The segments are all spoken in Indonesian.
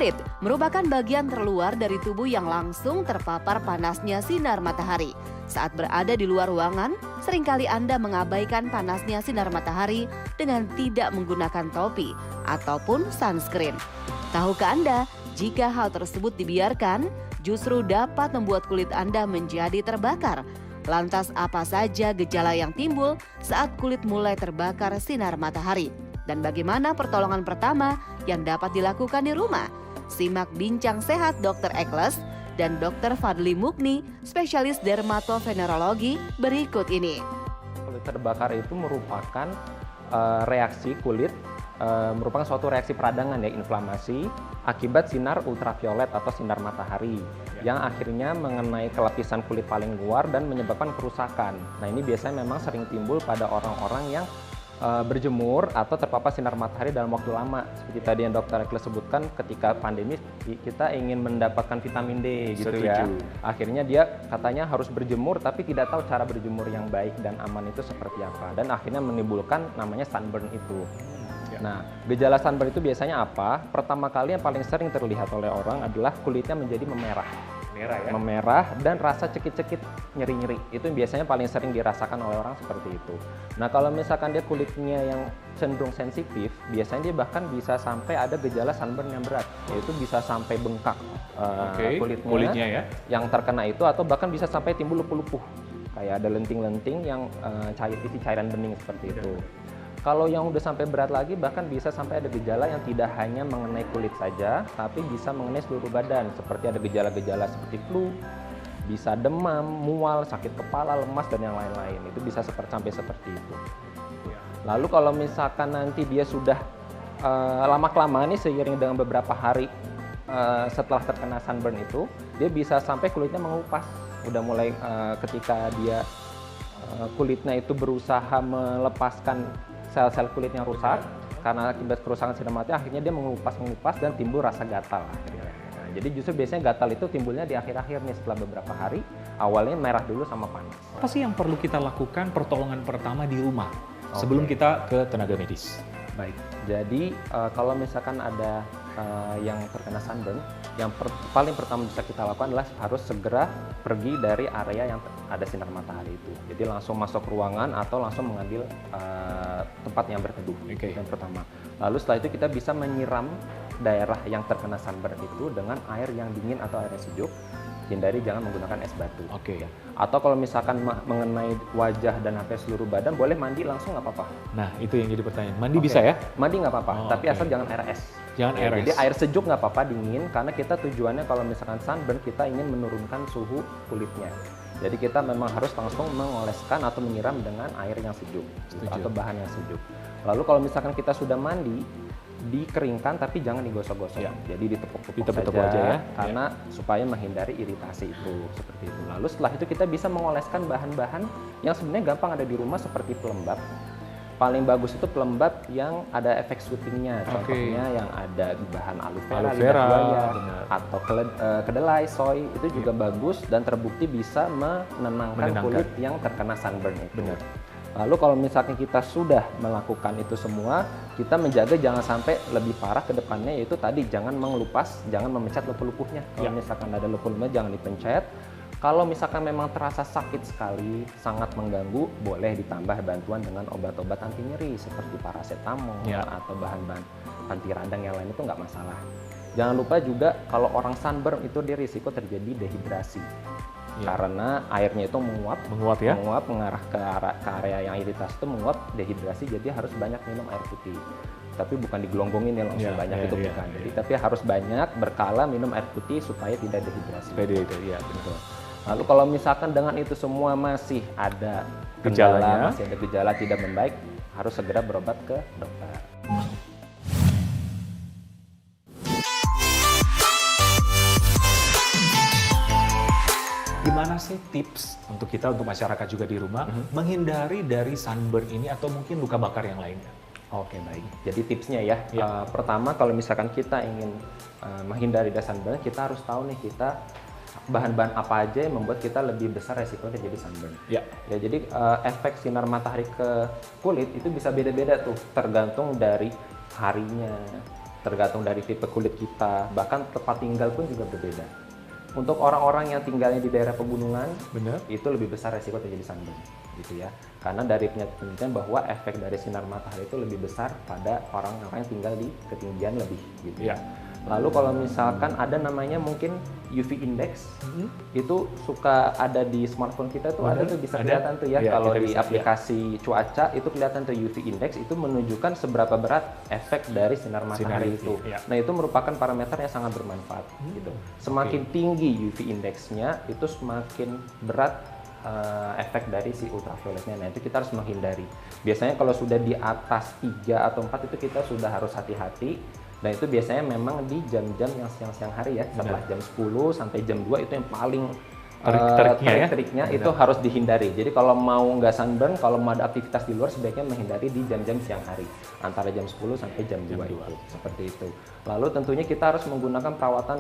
Kulit merupakan bagian terluar dari tubuh yang langsung terpapar panasnya sinar matahari. Saat berada di luar ruangan, seringkali Anda mengabaikan panasnya sinar matahari dengan tidak menggunakan topi ataupun sunscreen. Tahukah Anda, jika hal tersebut dibiarkan, justru dapat membuat kulit Anda menjadi terbakar? Lantas apa saja gejala yang timbul saat kulit mulai terbakar sinar matahari? Dan bagaimana pertolongan pertama yang dapat dilakukan di rumah? Simak bincang sehat Dr. Ekles dan Dr. Fadli Mukni, spesialis dermatovenerologi berikut ini. Kulit terbakar itu merupakan reaksi kulit, merupakan suatu reaksi peradangan ya, inflamasi akibat sinar ultraviolet atau sinar matahari yang akhirnya mengenai ke lapisan kulit paling luar dan menyebabkan kerusakan. Nah, ini biasanya memang sering timbul pada orang-orang yang berjemur atau terpapar sinar matahari dalam waktu lama. Seperti tadi yang Dr. Ekles sebutkan, ketika pandemi kita ingin mendapatkan vitamin D gitu. Setuju. Ya. Akhirnya dia katanya harus berjemur tapi tidak tahu cara berjemur yang baik dan aman itu seperti apa. Dan akhirnya menimbulkan namanya sunburn itu. Nah, gejala sunburn itu biasanya apa? Pertama kali yang paling sering terlihat oleh orang adalah kulitnya menjadi memerah. Memerah dan rasa cekit-cekit, nyeri-nyeri. Itu biasanya paling sering dirasakan oleh orang seperti itu. Nah, kalau misalkan dia kulitnya yang cenderung sensitif, biasanya dia bahkan bisa sampai ada gejala sunburn yang berat, yaitu bisa sampai bengkak kulitnya ya. yang terkena itu, atau bahkan bisa sampai timbul lupu-lupuh. Kayak ada lenting-lenting yang isi cairan bening seperti itu. Kalau yang udah sampai berat lagi, bahkan bisa sampai ada gejala yang tidak hanya mengenai kulit saja, tapi bisa mengenai seluruh badan. Seperti ada gejala-gejala seperti flu, bisa demam, mual, sakit kepala, lemas, dan yang lain-lain. Itu bisa sampai seperti itu. Lalu kalau misalkan nanti dia sudah lama-kelamaan nih, seiring dengan beberapa hari setelah terkena sunburn itu, dia bisa sampai kulitnya mengupas. Udah mulai ketika dia kulitnya itu berusaha melepaskan sel-sel kulit yang rusak karena akibat kerusakan sinar matahari, akhirnya dia mengupas dan timbul rasa gatal akhirnya. Nah, jadi justru biasanya gatal itu timbulnya di akhir-akhir nih, setelah beberapa hari. Awalnya merah dulu sama panas. Apa sih yang perlu kita lakukan pertolongan pertama di rumah sebelum kita ke tenaga medis? Baik, jadi kalau misalkan ada yang terkena sunburn, yang paling pertama bisa kita lakukan adalah harus segera pergi dari area yang ada sinar matahari itu. Jadi langsung masuk ruangan atau langsung mengambil tempat yang berteduh. Yang pertama. Lalu setelah itu kita bisa menyiram daerah yang terkena sunburn itu dengan air yang dingin atau air yang sejuk. Hindari jangan menggunakan es batu. Ya. Atau kalau misalkan mengenai wajah dan sampai seluruh badan, boleh mandi langsung nggak apa-apa. Nah, itu yang jadi pertanyaan. Mandi bisa ya? Mandi nggak apa-apa, tapi asal jangan air es. Jangan air es. Jadi air sejuk nggak apa-apa, dingin, karena kita tujuannya kalau misalkan sunburn, kita ingin menurunkan suhu kulitnya. Jadi kita memang harus langsung mengoleskan atau menyiram dengan air yang sejuk. Atau bahan yang sejuk. Lalu kalau misalkan kita sudah mandi, dikeringkan tapi jangan digosok-gosok. Jadi ditepuk-tepuk saja ya, karena supaya menghindari iritasi itu, seperti itu. Lalu setelah itu kita bisa mengoleskan bahan-bahan yang sebenarnya gampang ada di rumah seperti pelembab. Paling bagus itu pelembab yang ada efek syutingnya, contohnya yang ada bahan aloe vera, atau kedelai, soy, itu juga bagus dan terbukti bisa menenangkan kulit yang terkena sunburn itu. Lalu kalau misalkan kita sudah melakukan itu semua, kita menjaga jangan sampai lebih parah ke depannya, yaitu tadi jangan mengelupas, jangan memecat lupu-lupuhnya. Kalau misalkan ada lupu-lupunya jangan dipencet. Kalau misalkan memang terasa sakit sekali, sangat mengganggu, boleh ditambah bantuan dengan obat-obat anti nyeri seperti paracetamol atau bahan-bahan anti radang yang lain, itu nggak masalah. Jangan lupa juga kalau orang sunburn itu dia risiko terjadi dehidrasi. Karena airnya itu menguap mengarah ke area yang iritasi itu, menguap, dehidrasi, jadi harus banyak minum air putih. Tapi bukan digelonggongin ya langsung banyak, itu bukan. Jadi tapi harus banyak berkala minum air putih supaya tidak dehidrasi. Betul. Lalu kalau misalkan dengan itu semua masih ada kendala, masih ada gejala tidak membaik, harus segera berobat ke dokter. Gimana sih tips untuk kita, untuk masyarakat juga di rumah, menghindari dari sunburn ini atau mungkin luka bakar yang lainnya? Oke, baik. Jadi tipsnya ya, pertama kalau misalkan kita ingin menghindari dari sunburn, kita harus tahu nih kita bahan-bahan apa aja yang membuat kita lebih besar resiko terjadi sunburn. Jadi efek sinar matahari ke kulit itu bisa beda-beda tuh, tergantung dari harinya, tergantung dari tipe kulit kita, bahkan tempat tinggal pun juga berbeda. Untuk orang-orang yang tinggalnya di daerah pegunungan, Benar. itu lebih besar resiko terjadi sunburn, gitu ya. Karena dari penelitian bahwa efek dari sinar matahari itu lebih besar pada orang-orang yang tinggal di ketinggian lebih, gitu ya. Lalu kalau misalkan ada namanya mungkin UV index, itu suka ada di smartphone kita tuh, ada tuh bisa kelihatan tuh ya, Iya, kalau kita di bisa, aplikasi cuaca itu kelihatan tuh UV index, itu menunjukkan seberapa berat efek dari sinar matahari itu. iya. Nah, itu merupakan parameter yang sangat bermanfaat gitu. Semakin tinggi UV indexnya, itu semakin berat efek dari si ultravioletnya. Nah, itu kita harus menghindari. Biasanya kalau sudah di atas 3 atau 4 itu kita sudah harus hati-hati. Dan itu biasanya memang di jam-jam yang siang-siang hari ya, setelah jam 10 sampai jam 2 itu yang paling terik-teriknya itu harus dihindari. Jadi kalau mau nggak sunburn, kalau mau ada aktivitas di luar sebaiknya menghindari di jam-jam siang hari, antara jam 10 sampai jam 2 itu, seperti itu. Lalu tentunya kita harus menggunakan perawatan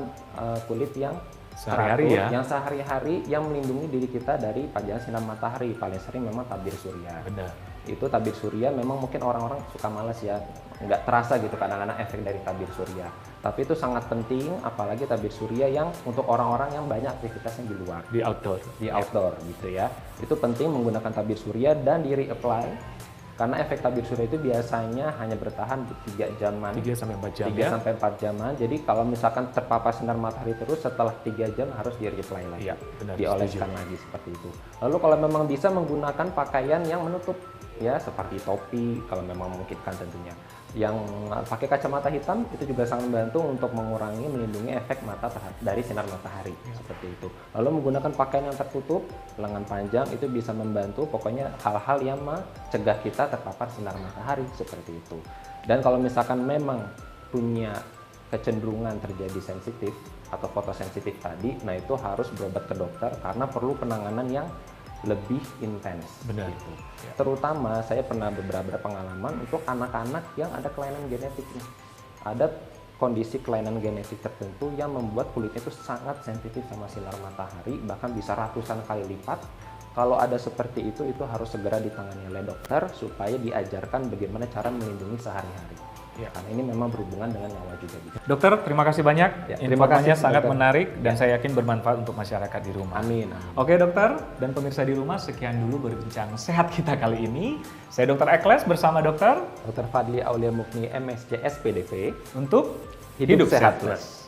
kulit yang Sehari-hari ya. yang sehari-hari yang melindungi diri kita dari pajanan sinar matahari. Paling sering memang tabir surya. Benar. Itu tabir surya memang mungkin orang-orang suka malas ya, nggak terasa gitu kadang-kadang efek dari tabir surya. Tapi itu sangat penting, apalagi tabir surya yang untuk orang-orang yang banyak aktivitasnya di luar, Di outdoor. di outdoor gitu ya. Itu penting menggunakan tabir surya dan di reapply, karena efek tabir surya itu biasanya hanya bertahan di 3 jaman. 3 sampai 4 jam 3 ya. sampai 4 jaman. Jadi kalau misalkan terpapar sinar matahari terus, setelah 3 jam harus di reapply lagi. Iya, benar, Dioleskan lagi seperti itu. Lalu kalau memang bisa menggunakan pakaian yang menutup ya, seperti topi kalau memang memungkinkan tentunya. Yang pakai kacamata hitam itu juga sangat membantu untuk mengurangi, melindungi efek mata dari sinar matahari seperti itu. Lalu menggunakan pakaian yang tertutup, lengan panjang itu bisa membantu, pokoknya hal-hal yang mencegah kita terpapar sinar matahari seperti itu. Dan kalau misalkan memang punya kecenderungan terjadi sensitif atau fotosensitif tadi, nah itu harus berobat ke dokter karena perlu penanganan yang lebih intens. Benar. Gitu. Terutama saya pernah beberapa pengalaman untuk anak-anak yang ada kelainan genetiknya. Ada kondisi kelainan genetik tertentu yang membuat kulitnya itu sangat sensitif sama sinar matahari, bahkan bisa ratusan kali lipat. Kalau ada seperti itu harus segera ditangani oleh dokter supaya diajarkan bagaimana cara melindungi sehari-hari. Ya, karena ini memang berhubungan dengan nyawa juga. Dokter, terima kasih banyak. Ya, terima Informasinya kasih, sangat dokter. menarik dan saya yakin bermanfaat untuk masyarakat di rumah. Amin. Oke dokter, dan pemirsa di rumah, sekian dulu berbincang sehat kita kali ini. Saya Dr. Ekles bersama dokter Dr. Fadli Aulia Mukni, MSc, SPDV. untuk Hidup Sehat Plus.